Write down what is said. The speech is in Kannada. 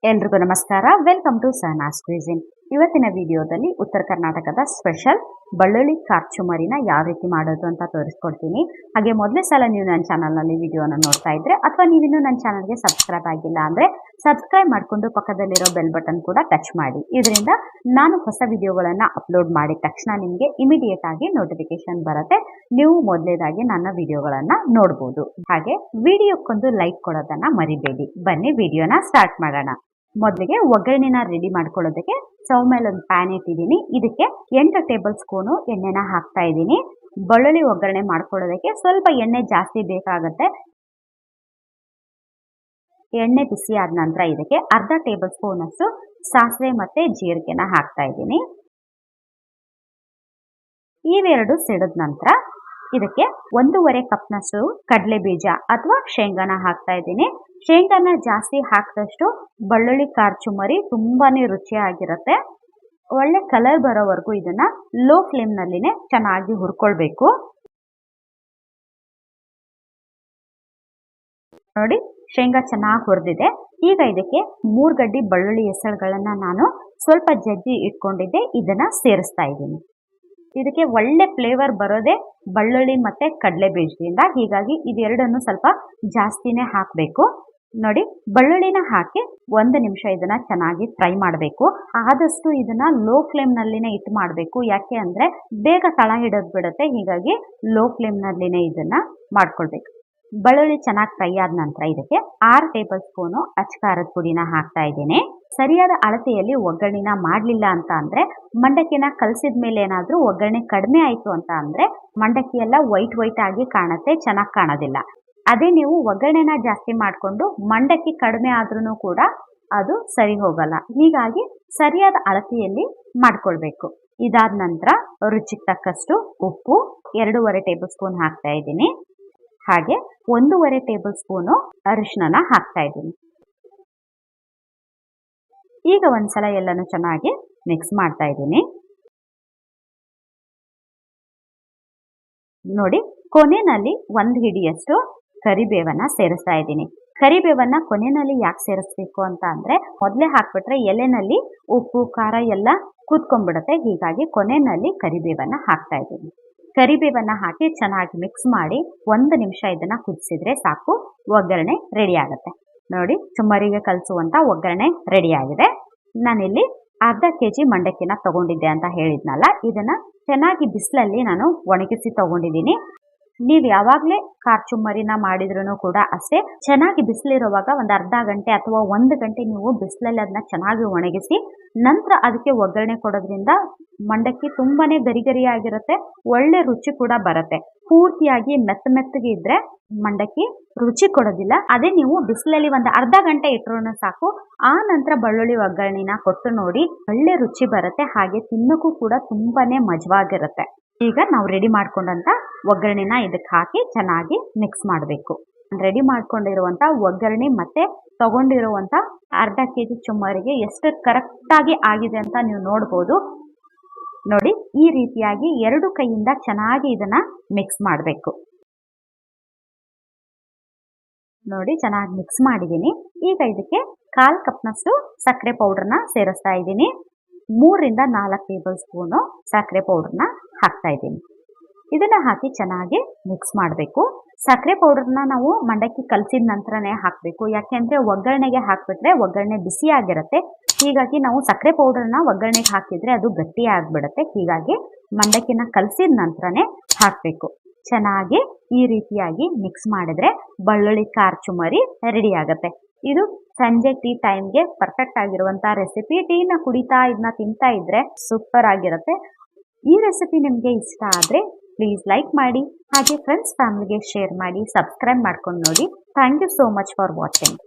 ಎಲ್ರಿಗೂ ನಮಸ್ಕಾರ. Welcome to Sahana's cuisine. ಇವತ್ತಿನ ವಿಡಿಯೋದಲ್ಲಿ ಉತ್ತರ ಕರ್ನಾಟಕದ ಸ್ಪೆಷಲ್ ಬೆಳ್ಳುಳ್ಳಿ ಕಾರ್ಚುಮರಿನ ಯಾವ ರೀತಿ ಮಾಡೋದು ಅಂತ ತೋರಿಸ್ಕೊಡ್ತೀನಿ. ಹಾಗೆ ಮೊದಲೇ ಸಲ ನೀವು ನನ್ನ ಚಾನಲ್ನಲ್ಲಿ ವಿಡಿಯೋನ ನೋಡ್ತಾ ಇದ್ರೆ ಅಥವಾ ನೀವಿನ್ನೂ ನನ್ನ ಚಾನಲ್ಗೆ ಸಬ್ಸ್ಕ್ರೈಬ್ ಆಗಿಲ್ಲ ಅಂದರೆ ಸಬ್ಸ್ಕ್ರೈಬ್ ಮಾಡಿಕೊಂಡು ಪಕ್ಕದಲ್ಲಿರೋ ಬೆಲ್ ಬಟನ್ ಕೂಡ ಟಚ್ ಮಾಡಿ. ಇದರಿಂದ ನಾನು ಹೊಸ ವಿಡಿಯೋಗಳನ್ನು ಅಪ್ಲೋಡ್ ಮಾಡಿದ ತಕ್ಷಣ ನಿಮಗೆ ಇಮಿಡಿಯೇಟ್ ಆಗಿ ನೋಟಿಫಿಕೇಶನ್ ಬರುತ್ತೆ. ನೀವು ಮೊದಲೇದಾಗಿ ನನ್ನ ವಿಡಿಯೋಗಳನ್ನು ನೋಡ್ಬೋದು. ಹಾಗೆ ವಿಡಿಯೋಕ್ಕೊಂದು ಲೈಕ್ ಕೊಡೋದನ್ನ ಮರಿಬೇಡಿ. ಬನ್ನಿ ವಿಡಿಯೋನ ಸ್ಟಾರ್ಟ್ ಮಾಡೋಣ. ಮೊದಲಿಗೆ ಒಗ್ಗರಣೆನ ರೆಡಿ ಮಾಡ್ಕೊಳ್ಳೋದಕ್ಕೆ ಸ್ಟವ್ ಮೇಲೆ ಒಂದು ಪ್ಯಾನ್ ಇಟ್ಟಿದ್ದೀನಿ. ಇದಕ್ಕೆ 8 ಟೇಬಲ್ ಸ್ಪೂನು ಎಣ್ಣೆನ ಹಾಕ್ತಾ ಇದ್ದೀನಿ. ಬೆಳ್ಳುಳ್ಳಿ ಒಗ್ಗರಣೆ ಮಾಡ್ಕೊಳ್ಳೋದಕ್ಕೆ ಸ್ವಲ್ಪ ಎಣ್ಣೆ ಜಾಸ್ತಿ ಬೇಕಾಗುತ್ತೆ. ಎಣ್ಣೆ ಬಿಸಿ ಆದ ನಂತರ ಇದಕ್ಕೆ ಅರ್ಧ ಟೇಬಲ್ ಸ್ಪೂನ್ ಅಷ್ಟು ಸಾಸಿವೆ ಮತ್ತೆ ಜೀರಿಗೆನ ಹಾಕ್ತಾ ಇದ್ದೀನಿ. ಇವೆರಡು ಸಿಡಿದ ನಂತರ ಇದಕ್ಕೆ 1.5 ಕಪ್ನಷ್ಟು ಕಡಲೆ ಬೀಜ ಅಥವಾ ಶೇಂಗಾನ ಹಾಕ್ತಾ ಇದ್ದೀನಿ. ಶೇಂಗಾನ ಜಾಸ್ತಿ ಹಾಕಿದಷ್ಟು ಬೆಳ್ಳುಳ್ಳಿ ಕಾರ್ಚುಮರಿ ತುಂಬಾನೇ ರುಚಿಯಾಗಿರುತ್ತೆ. ಒಳ್ಳೆ ಕಲರ್ ಬರೋವರೆಗೂ ಇದನ್ನ ಲೋ ಫ್ಲೇಮ್ ನಲ್ಲಿನೇ ಚೆನ್ನಾಗಿ ಹುರ್ಕೊಳ್ಬೇಕು. ನೋಡಿ, ಶೇಂಗಾ ಚೆನ್ನಾಗಿ ಹುರಿದಿದೆ. ಈಗ ಇದಕ್ಕೆ 3 ಗಡ್ಡಿ ಬೆಳ್ಳುಳ್ಳಿ ಹೆಸರುಗಳನ್ನ ನಾನು ಸ್ವಲ್ಪ ಜಜ್ಜಿ ಇಟ್ಕೊಂಡಿದ್ದೆ, ಇದನ್ನ ಸೇರಿಸ್ತಾ ಇದ್ದೀನಿ. ಇದಕ್ಕೆ ಒಳ್ಳೆ ಫ್ಲೇವರ್ ಬರೋದೇ ಬೆಳ್ಳುಳ್ಳಿ ಮತ್ತೆ ಕಡಲೆ ಬೀಜದಿಂದ. ಹೀಗಾಗಿ ಇದೆರಡನ್ನು ಸ್ವಲ್ಪ ಜಾಸ್ತಿನೇ ಹಾಕಬೇಕು. ನೋಡಿ, ಬೆಳ್ಳುಳ್ಳಿನ ಹಾಕಿ 1 ನಿಮಿಷ ಇದನ್ನ ಚೆನ್ನಾಗಿ ಫ್ರೈ ಮಾಡಬೇಕು. ಆದಷ್ಟು ಇದನ್ನ ಲೋ ಫ್ಲೇಮ್ ನಲ್ಲಿನೇ ಇಟ್ಟು ಮಾಡಬೇಕು. ಯಾಕೆ ಅಂದ್ರೆ ಬೇಗ ತಳ ಹಿಡಿದ್ ಬಿಡುತ್ತೆ. ಹೀಗಾಗಿ ಲೋ ಫ್ಲೇಮ್ ನಲ್ಲಿನೇ ಇದನ್ನ ಮಾಡ್ಕೊಳ್ಬೇಕು. ಬೆಳ್ಳುಳ್ಳಿ ಚೆನ್ನಾಗಿ ಫ್ರೈ ಆದ ನಂತರ ಇದಕ್ಕೆ 6 ಟೇಬಲ್ ಸ್ಪೂನು ಅಚ್ಕಾರದ ಪುಡಿನ ಹಾಕ್ತಾ ಇದ್ದೀನಿ. ಸರಿಯಾದ ಅಳತೆಯಲ್ಲಿ ಒಗ್ಗರಣೆನ ಮಾಡಲಿಲ್ಲ ಅಂತ ಅಂದ್ರೆ ಮಂಡಕ್ಕಿನ ಕಲಸಿದ ಮೇಲೆ ಏನಾದ್ರೂ ಒಗ್ಗರಣೆ ಕಡಿಮೆ ಆಯ್ತು ಅಂತ ಅಂದ್ರೆ ಮಂಡಕ್ಕಿ ಎಲ್ಲ ವೈಟ್ ಆಗಿ ಕಾಣುತ್ತೆ, ಚೆನ್ನಾಗಿ ಕಾಣೋದಿಲ್ಲ. ಅದೇ ನೀವು ಒಗ್ಗರಣೆನ ಜಾಸ್ತಿ ಮಾಡಿಕೊಂಡು ಮಂಡಕ್ಕಿ ಕಡಿಮೆ ಆದ್ರೂ ಕೂಡ ಅದು ಸರಿ ಹೋಗಲ್ಲ. ಹೀಗಾಗಿ ಸರಿಯಾದ ಅಳತೆಯಲ್ಲಿ ಮಾಡ್ಕೊಳ್ಬೇಕು. ಇದಾದ ನಂತರ ರುಚಿಗೆ ತಕ್ಕಷ್ಟು ಉಪ್ಪು 2.5 ಟೇಬಲ್ ಸ್ಪೂನ್ ಹಾಕ್ತಾ ಇದ್ದೀನಿ. ಹಾಗೆ 1.5 ಟೇಬಲ್ ಸ್ಪೂನು ಅರಿಶಿನ ಹಾಕ್ತಾ ಇದ್ದೀನಿ. ಈಗ ಒಂದ್ಸಲ ಎಲ್ಲನೂ ಚೆನ್ನಾಗಿ ಮಿಕ್ಸ್ ಮಾಡ್ತಾ ಇದ್ದೀನಿ. ನೋಡಿ, ಕೊನೆಯಲ್ಲಿ 1 ಹಿಡಿಯಷ್ಟು ಕರಿಬೇವನ್ನ ಸೇರಿಸ್ತಾ ಇದ್ದೀನಿ. ಕರಿಬೇವನ್ನ ಕೊನೆಯಲ್ಲಿ ಯಾಕೆ ಸೇರಿಸ್ಬೇಕು ಅಂತ ಅಂದ್ರೆ ಮೊದಲೇ ಹಾಕ್ಬಿಟ್ರೆ ಎಲೆನಲ್ಲಿ ಉಪ್ಪು ಖಾರ ಎಲ್ಲ ಕುತ್ಕೊಂಡ್ಬಿಡುತ್ತೆ. ಹೀಗಾಗಿ ಕೊನೆಯಲ್ಲಿ ಕರಿಬೇವನ್ನ ಹಾಕ್ತಾ ಇದ್ದೀನಿ. ಕರಿಬೇವನ್ನ ಹಾಕಿ ಚೆನ್ನಾಗಿ ಮಿಕ್ಸ್ ಮಾಡಿ 1 ನಿಮಿಷ ಇದನ್ನ ಕುದಿಸಿದ್ರೆ ಸಾಕು, ಒಗ್ಗರಣೆ ರೆಡಿ ಆಗುತ್ತೆ. ನೋಡಿ, ಚುಮ್ಮರಿಗೆ ಕಲಸುವಂತ ಒಗ್ಗರಣೆ ರೆಡಿ ಆಗಿದೆ. ನಾನಿಲ್ಲಿ ಅರ್ಧ ಕೆಜಿ ಮಂಡಕ್ಕಿನ ತಗೊಂಡಿದ್ದೆ ಅಂತ ಹೇಳಿದ್ನಲ್ಲ, ಇದನ್ನ ಚೆನ್ನಾಗಿ ಬಿಸಿಲಲ್ಲಿ ನಾನು ಒಣಗಿಸಿ ತಗೊಂಡಿದ್ದೀನಿ. ನೀವು ಯಾವಾಗಲೇ ಕಾರ್ಚುಮ್ಮರಿನ ಮಾಡಿದ್ರೂ ಕೂಡ ಅಷ್ಟೇ, ಚೆನ್ನಾಗಿ ಬಿಸಿಲಿರುವಾಗ ಒಂದು ಅರ್ಧ ಗಂಟೆ ಅಥವಾ 1 ಗಂಟೆ ನೀವು ಬಿಸಿಲಲ್ಲಿ ಅದನ್ನ ಚೆನ್ನಾಗಿ ಒಣಗಿಸಿ ನಂತರ ಅದಕ್ಕೆ ಒಗ್ಗರಣೆ ಕೊಡೋದ್ರಿಂದ ಮಂಡಕ್ಕಿ ತುಂಬಾನೇ ಗರಿಗರಿಯಾಗಿರುತ್ತೆ, ಒಳ್ಳೆ ರುಚಿ ಕೂಡ ಬರುತ್ತೆ. ಪೂರ್ತಿಯಾಗಿ ಮೆತ್ತಗೆ ಇದ್ರೆ ಮಂಡಕ್ಕಿ ರುಚಿ ಕೊಡೋದಿಲ್ಲ. ಅದೇ ನೀವು ಬಿಸಿಲಲ್ಲಿ ಒಂದು ಅರ್ಧ ಗಂಟೆ ಇಟ್ಟರೂ ಸಾಕು, ಆ ನಂತರ ಬೆಳ್ಳುಳ್ಳಿ ಒಗ್ಗರಣೆನ ಕೊಟ್ಟು ನೋಡಿ, ಒಳ್ಳೆ ರುಚಿ ಬರುತ್ತೆ. ಹಾಗೆ ತಿನ್ನೋಕ್ಕೂ ಕೂಡ ತುಂಬಾನೇ ಮಜವಾಗಿರುತ್ತೆ. ಈಗ ನಾವು ರೆಡಿ ಮಾಡ್ಕೊಂಡಂತ ಒಗ್ಗರಣೆನ ಇದಕ್ಕೆ ಹಾಕಿ ಚೆನ್ನಾಗಿ ಮಿಕ್ಸ್ ಮಾಡಬೇಕು. ರೆಡಿ ಮಾಡ್ಕೊಂಡಿರುವಂತ ಒಗ್ಗರಣೆ ಮತ್ತೆ ತಗೊಂಡಿರುವಂತ ಅರ್ಧ ಕೆಜಿ ಚುಮ್ಮರಿಗೆ ಎಷ್ಟು ಕರೆಕ್ಟಾಗಿ ಆಗಿದೆ ಅಂತ ನೀವು ನೋಡ್ಬೋದು. ನೋಡಿ, ಈ ರೀತಿಯಾಗಿ 2 ಕೈಯಿಂದ ಚೆನ್ನಾಗಿ ಇದನ್ನ ಮಿಕ್ಸ್ ಮಾಡಬೇಕು. ನೋಡಿ, ಚೆನ್ನಾಗಿ ಮಿಕ್ಸ್ ಮಾಡಿದ್ದೀನಿ. ಈಗ ಇದಕ್ಕೆ 1/4 ಕಪ್ನಷ್ಟು ಸಕ್ಕರೆ ಪೌಡರ್ನ ಸೇರಿಸ್ತಾ ಇದ್ದೀನಿ. 3 ರಿಂದ 4 ಟೇಬಲ್ ಸ್ಪೂನು ಸಕ್ಕರೆ ಪೌಡರ್ನ ಹಾಕ್ತಾ ಇದ್ದೀನಿ. ಇದನ್ನ ಹಾಕಿ ಚೆನ್ನಾಗಿ ಮಿಕ್ಸ್ ಮಾಡಬೇಕು. ಸಕ್ಕರೆ ಪೌಡರ್ನ ನಾವು ಮಂಡಕ್ಕಿ ಕಲಸಿದ ನಂತರನೇ ಹಾಕಬೇಕು. ಯಾಕೆಂದ್ರೆ ಒಗ್ಗರಣೆಗೆ ಹಾಕ್ಬಿಟ್ರೆ ಒಗ್ಗರಣೆ ಬಿಸಿ ಆಗಿರುತ್ತೆ. ಹೀಗಾಗಿ ನಾವು ಸಕ್ಕರೆ ಪೌಡರ್ನ ಒಗ್ಗರಣೆಗೆ ಹಾಕಿದ್ರೆ ಅದು ಗಟ್ಟಿ ಆಗ್ಬಿಡುತ್ತೆ. ಹೀಗಾಗಿ ಮಂಡಕ್ಕಿನ ಕಲಸಿದ ನಂತರನೇ ಹಾಕಬೇಕು. ಚೆನ್ನಾಗಿ ಈ ರೀತಿಯಾಗಿ ಮಿಕ್ಸ್ ಮಾಡಿದ್ರೆ ಬೆಳ್ಳುಳ್ಳಿ ಕಾರ್ಚುಮರಿ ರೆಡಿ ಆಗುತ್ತೆ. ಇದು ಸಂಜೆ ಟೀ ಟೈಮ್ಗೆ ಪರ್ಫೆಕ್ಟ್ ಆಗಿರುವಂತಹ ರೆಸಿಪಿ. ಟೀನ ಕುಡಿತಾ ಇದನ್ನ ತಿಂತಾ ಇದ್ರೆ ಸೂಪರ್ ಆಗಿರುತ್ತೆ. ಈ ರೆಸಿಪಿ ನಿಮಗೆ ಇಷ್ಟ ಆದರೆ ಪ್ಲೀಸ್ ಲೈಕ್ ಮಾಡಿ, ಹಾಗೆ ಫ್ರೆಂಡ್ಸ್ ಫ್ಯಾಮಿಲಿಗೆ ಶೇರ್ ಮಾಡಿ, ಸಬ್ಸ್ಕ್ರೈಬ್ ಮಾಡ್ಕೊಂಡು ನೋಡಿ. Thank you so much for watching.